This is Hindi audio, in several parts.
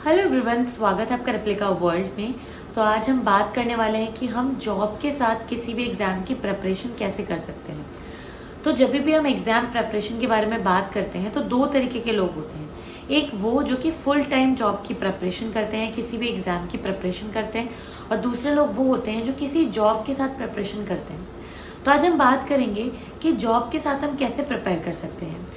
हेलो एवरीवन, स्वागत है आपका रेप्लिका वर्ल्ड में। तो आज हम बात करने वाले हैं कि हम जॉब के साथ किसी भी एग्जाम की प्रिपरेशन कैसे कर सकते हैं। तो जब भी हम एग्जाम प्रिपरेशन के बारे में बात करते हैं तो दो तरीके के लोग होते हैं। एक वो जो कि फुल टाइम जॉब की प्रिपरेशन करते हैं, किसी भी एग्जाम की प्रिपरेशन करते हैं, और दूसरे लोग वो होते हैं जो किसी जॉब के साथ प्रिपरेशन करते हैं। तो आज हम बात करेंगे कि जॉब के साथ हम कैसे प्रिपेयर कर सकते हैं।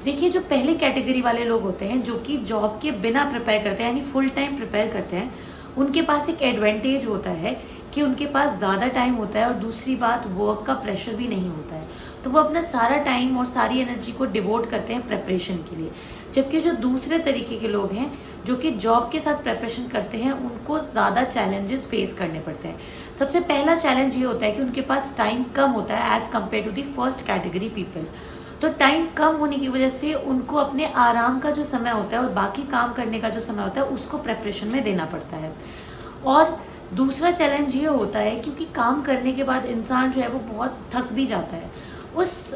देखिए, जो पहले कैटेगरी वाले लोग होते हैं जो कि जॉब के बिना प्रिपेयर करते हैं यानी फुल टाइम प्रिपेयर करते हैं, उनके पास एक एडवांटेज होता है कि उनके पास ज्यादा टाइम होता है और दूसरी बात वर्क का प्रेशर भी नहीं होता है। तो वो अपना सारा टाइम और सारी एनर्जी को डिवोट करते हैं प्रिपरेशन के लिए। जबकि जो दूसरे तरीके के लोग हैं जो कि जॉब के साथ प्रिपरेशन करते हैं, उनको ज्यादा चैलेंजेस फेस करने पड़ते हैं। सबसे पहला चैलेंज ये होता है कि उनके पास टाइम कम होता है as compare to the first category people. तो टाइम कम होने की वजह से उनको अपने आराम का जो समय होता है और बाकी काम करने का जो समय होता है उसको प्रेपरेशन में देना पड़ता है। और दूसरा चैलेंज ये होता है क्योंकि काम करने के बाद इंसान जो है वो बहुत थक भी जाता है, उस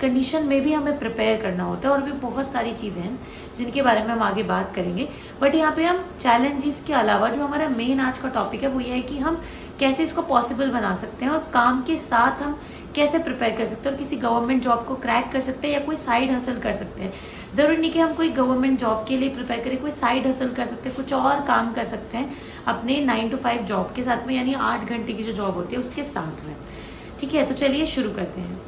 कंडीशन में भी हमें प्रिपेयर करना होता है। और भी बहुत सारी चीजें हैं जिनके बारे में हम आगे बात करेंगे, बट यहाँ पे हम चैलेंजेस के अलावा जो हमारा मेन आज का टॉपिक है वो ये है कि हम कैसे इसको पॉसिबल बना सकते हैं और काम के साथ हम कैसे प्रिपेयर कर सकते हैं और किसी गवर्नमेंट जॉब को क्रैक कर सकते हैं या कोई साइड हसल कर सकते हैं। जरूरी नहीं कि हम कोई गवर्नमेंट जॉब के लिए प्रिपेयर करें, कोई साइड हसल कर सकते हैं, कुछ और काम कर सकते हैं अपने 9 to 5 जॉब के साथ में, यानी 8 घंटे की जो जॉब होती है उसके साथ में। ठीक है, तो चलिए शुरू करते हैं।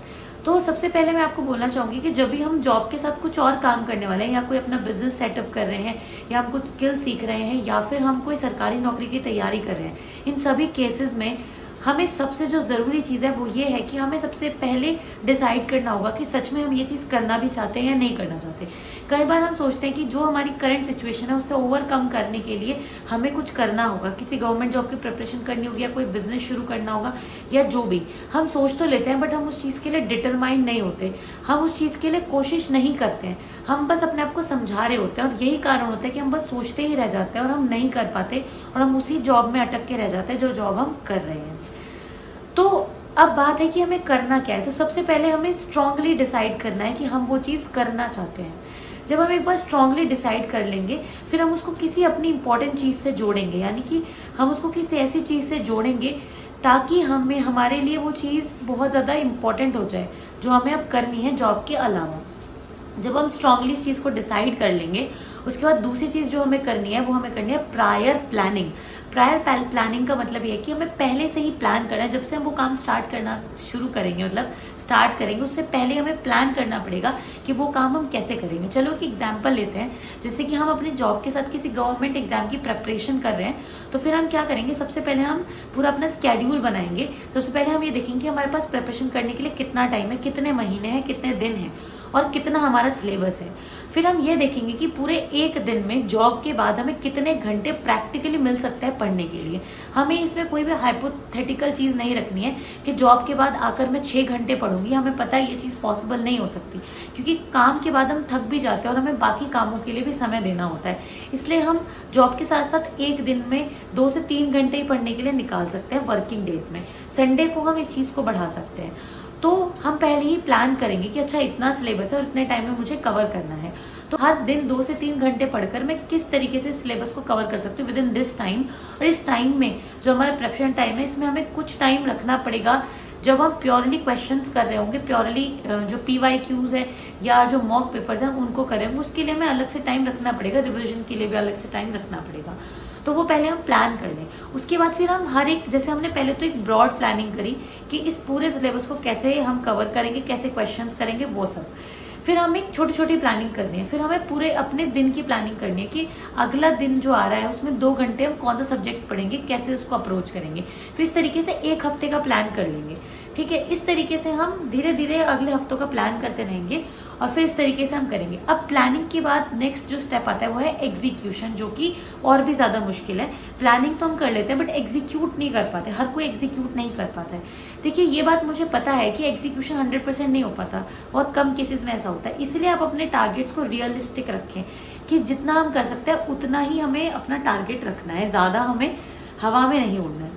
तो सबसे पहले मैं आपको बोलना चाहूंगी कि जब भी हम जॉब के साथ कुछ और काम करने वाले हैं या कोई अपना बिजनेस सेटअप कर रहे हैं या हम कुछ स्किल सीख रहे हैं या फिर हम कोई सरकारी नौकरी की तैयारी कर रहे हैं, इन सभी केसेस में हमें सबसे जो जरूरी चीज है वो ये है कि हमें सबसे पहले डिसाइड करना होगा कि सच में हम ये चीज करना भी चाहते हैं या नहीं करना चाहते। कई बार हम सोचते हैं कि जो हमारी करंट सिचुएशन है उससे ओवरकम करने के लिए हमें कुछ करना होगा, किसी गवर्नमेंट जॉब की प्रिपरेशन करनी होगी या कोई बिजनेस शुरू करना होगा या जो भी हम सोच तो लेते हैं, बट हम उस चीज के लिए डिटरमाइंड नहीं होते, हम उस चीज के लिए कोशिश नहीं करते हैं, हम बस अपने आप को समझा रहे होते हैं। और यही कारण होता है कि हम बस सोचते ही रह जाते हैं और हम नहीं कर पाते और हम उसी जॉब में अटक के रह जाते हैं जो जॉब हम कर रहे हैं। तो अब बात है कि हमें करना क्या है। तो सबसे पहले हमें स्ट्रांगली डिसाइड करना है कि हम वो चीज करना चाहते हैं। जब हम एक बार स्ट्रांगली डिसाइड कर लेंगे फिर हम उसको किसी अपनी इंपॉर्टेंट चीज से जोड़ेंगे, यानी कि हम उसको किसी ऐसी चीज से जोड़ेंगे ताकि हमें हमारे लिए वो चीज बहुत ज्यादा इंपॉर्टेंट हो जाए जो हमें अब करनी है जॉब के अलावा। जब हम स्ट्रांगली इस चीज को डिसाइड कर लेंगे उसके बाद दूसरी चीज जो हमें करनी है वो हमें करनी है प्रायर प्लानिंग। प्रायर प्लानिंग का मतलब ये है कि हमें पहले से ही प्लान करना है। जब से हम वो काम स्टार्ट करना शुरू करेंगे, मतलब स्टार्ट करेंगे, उससे पहले हमें प्लान करना पड़ेगा कि वो काम हम कैसे करेंगे। चलो एक एग्जांपल लेते हैं, जैसे कि हम अपने जॉब के साथ किसी गवर्नमेंट एग्जाम की प्रिपरेशन कर रहे हैं, तो फिर हम क्या करेंगे, सबसे पहले हम पूरा अपना स्केड्यूल बनाएंगे। सबसे पहले हम ये देखेंगे कि हमारे पास प्रिपरेशन करने के लिए कितना टाइम है, कितने महीने हैं, कितने दिन हैं और कितना हमारा सिलेबस है। फिर हम ये देखेंगे कि पूरे एक दिन में जॉब के बाद हमें कितने घंटे प्रैक्टिकली मिल सकते हैं पढ़ने के लिए। हमें इसमें कोई भी हाइपोथेटिकल चीज नहीं रखनी है कि जॉब के बाद आकर मैं 6 घंटे पढ़ूंगी। हमें पता है ये चीज पॉसिबल नहीं हो सकती क्योंकि काम के बाद हम थक भी जाते हैं और हमें बाकी कामों के लिए भी समय देना होता है। इसलिए हम जॉब के साथ साथ एक दिन में 2 से 3 घंटे ही पढ़ने के लिए निकाल सकते हैं वर्किंग डेज में। संडे को हम इस चीज को बढ़ा सकते हैं। तो हम पहले ही प्लान करेंगे कि अच्छा इतना सिलेबस है और इतने टाइम में मुझे कवर करना है, तो हर दिन 2 से 3 घंटे पढ़कर मैं किस तरीके से सिलेबस को कवर कर सकती हूँ विद इन दिस टाइम। और इस टाइम में जो हमारा प्रिपरेशन टाइम है इसमें हमें कुछ टाइम रखना पड़ेगा जब हम प्योरली क्वेश्चंस कर रहे होंगे, प्योरली जो PYQs है या जो मॉक पेपर्स हैं उनको करेंगे, उसके लिए हमें अलग से टाइम रखना पड़ेगा, रिविजन के लिए भी अलग से टाइम रखना पड़ेगा। तो वो पहले हम प्लान कर लें। उसके बाद फिर हम हर एक, जैसे हमने पहले तो एक ब्रॉड प्लानिंग करी कि इस पूरे सिलेबस को कैसे हम कवर करेंगे, कैसे क्वेश्चंस करेंगे, वो सब। फिर हमें छोटी छोटी प्लानिंग करनी है। फिर हमें पूरे अपने दिन की प्लानिंग करनी है कि अगला दिन जो आ रहा है उसमें 2 घंटे हम कौन सा सब्जेक्ट पढ़ेंगे, कैसे उसको अप्रोच करेंगे। फिर इस तरीके से 1 हफ्ते का प्लान कर लेंगे। ठीक है, इस तरीके से हम धीरे धीरे अगले हफ्तों का प्लान करते रहेंगे और फिर इस तरीके से हम करेंगे। अब प्लानिंग के बाद नेक्स्ट जो स्टेप आता है वो है एग्जीक्यूशन, जो कि और भी ज्यादा मुश्किल है। प्लानिंग तो हम कर लेते हैं बट एग्जीक्यूट नहीं कर पाते, हर कोई एग्जीक्यूट नहीं कर पाता है। देखिए, ये बात मुझे पता है कि एग्जीक्यूशन 100% नहीं हो पाता, बहुत कम केसेस में ऐसा होता है। इसलिए आप अपने टारगेट्स को रियलिस्टिक रखें कि जितना हम कर सकते हैं उतना ही हमें अपना टारगेट रखना है, ज्यादा हमें हवा में नहीं उड़ना है।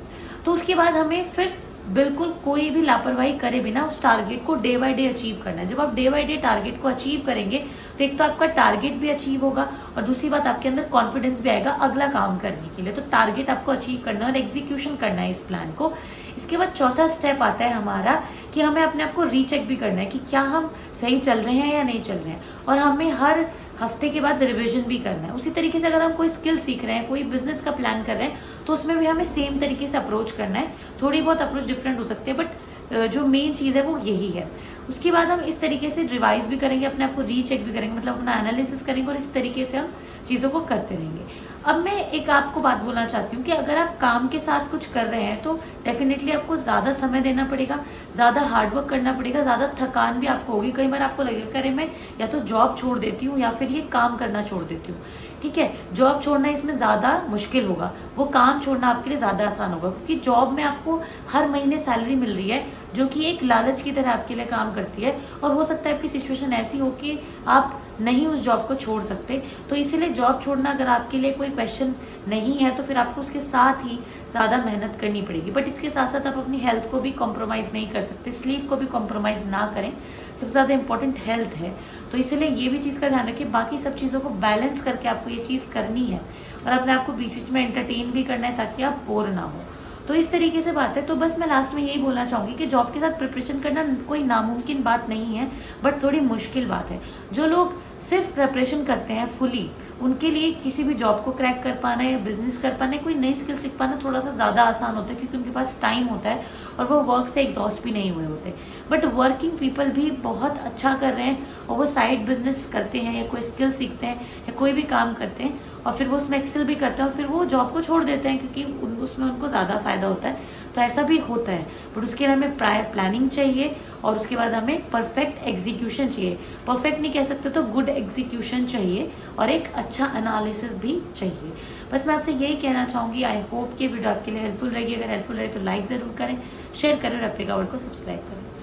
तो उसके बाद हमें फिर बिल्कुल कोई भी लापरवाही करे बिना उस टारगेट को डे बाय डे अचीव करना है। जब आप डे बाय डे टारगेट को अचीव करेंगे तो एक तो आपका टारगेट भी अचीव होगा और दूसरी बात आपके अंदर कॉन्फिडेंस भी आएगा अगला काम करने के लिए। तो टारगेट आपको अचीव करना है और एग्जीक्यूशन करना है इस प्लान को। इसके बाद चौथा स्टेप आता है हमारा कि हमें अपने आप को रीचेक भी करना है कि क्या हम सही चल रहे हैं या नहीं चल रहे हैं, और हमें हर हफ्ते के बाद रिवीजन भी करना है। उसी तरीके से अगर हम कोई स्किल सीख रहे हैं, कोई बिजनेस का प्लान कर रहे हैं, तो उसमें भी हमें सेम तरीके से अप्रोच करना है। थोड़ी बहुत अप्रोच डिफरेंट हो सकती है बट जो मेन चीज है वो यही है। उसके बाद हम इस तरीके से रिवाइज भी करेंगे, अपने आप को रीचेक भी करेंगे, मतलब अपना एनालिसिस करेंगे और इस तरीके से हम चीजों को करते रहेंगे। अब मैं एक आपको बात बोलना चाहती हूँ कि अगर आप काम के साथ कुछ कर रहे हैं तो डेफिनेटली आपको ज्यादा समय देना पड़ेगा, ज्यादा हार्डवर्क करना पड़ेगा, ज्यादा थकान भी आपको होगी। कई बार आपको लगेगा अरे मैं या तो जॉब छोड़ देती हूँ या फिर ये काम करना छोड़ देती हूँ। ठीक है, जॉब छोड़ना इसमें ज्यादा मुश्किल होगा, वो काम छोड़ना आपके लिए ज्यादा आसान होगा, क्योंकि जॉब में आपको हर महीने सैलरी मिल रही है जो कि एक लालच की तरह आपके लिए काम करती है, और हो सकता है आपकी सिचुएशन ऐसी हो कि आप नहीं उस जॉब को छोड़ सकते। तो इसीलिए जॉब छोड़ना अगर आपके लिए कोई क्वेश्चन नहीं है तो फिर आपको उसके साथ ही ज्यादा मेहनत करनी पड़ेगी। बट इसके साथ साथ आप अपनी हेल्थ को भी कॉम्प्रोमाइज नहीं कर सकते, स्लीप को भी कॉम्प्रोमाइज ना करें, सबसे ज्यादा इंपॉर्टेंट हेल्थ है। तो इसीलिए ये भी चीज का ध्यान रखिए, बाकी सब चीजों को बैलेंस करके आपको ये चीज करनी है और अपने आपको बीच बीच में एंटरटेन भी करना है ताकि आप बोर ना हो। तो इस तरीके से बात है। तो बस मैं लास्ट में यही बोलना चाहूंगी कि जॉब के साथ प्रिपरेशन करना कोई नामुमकिन बात नहीं है, बट थोड़ी मुश्किल बात है। जो लोग सिर्फ प्रिपरेशन करते हैं फुली, उनके लिए किसी भी जॉब को क्रैक कर पाना या बिजनेस कर पाना, कोई नई स्किल सीख पाना थोड़ा सा ज्यादा आसान होता है, क्योंकि उनके पास टाइम होता है और वो वर्क से एग्जॉस्ट भी नहीं हुए होते। बट वर्किंग पीपल भी बहुत अच्छा कर रहे हैं और वो साइड बिजनेस करते हैं या कोई स्किल सीखते हैं या कोई भी काम करते हैं और फिर वो उसमें एक्सेल भी करते हैं और फिर वो जॉब को छोड़ देते हैं क्योंकि उसमें उनको ज्यादा फायदा होता है। तो ऐसा भी होता है, बट उसके लिए हमें प्रायर प्लानिंग चाहिए और उसके बाद हमें परफेक्ट एग्जीक्यूशन चाहिए। परफेक्ट नहीं कह सकते तो गुड एग्जीक्यूशन चाहिए और एक अच्छा एनालिसिस भी चाहिए। बस मैं आपसे यही कहना चाहूंगी। आई होप कि वीडियो आपके लिए हेल्पफुल रहेगी। अगर हेल्पफुल रहे तो लाइक जरूर करें, शेयर करें और रेप्लिका वर्ल्ड को सब्सक्राइब करें।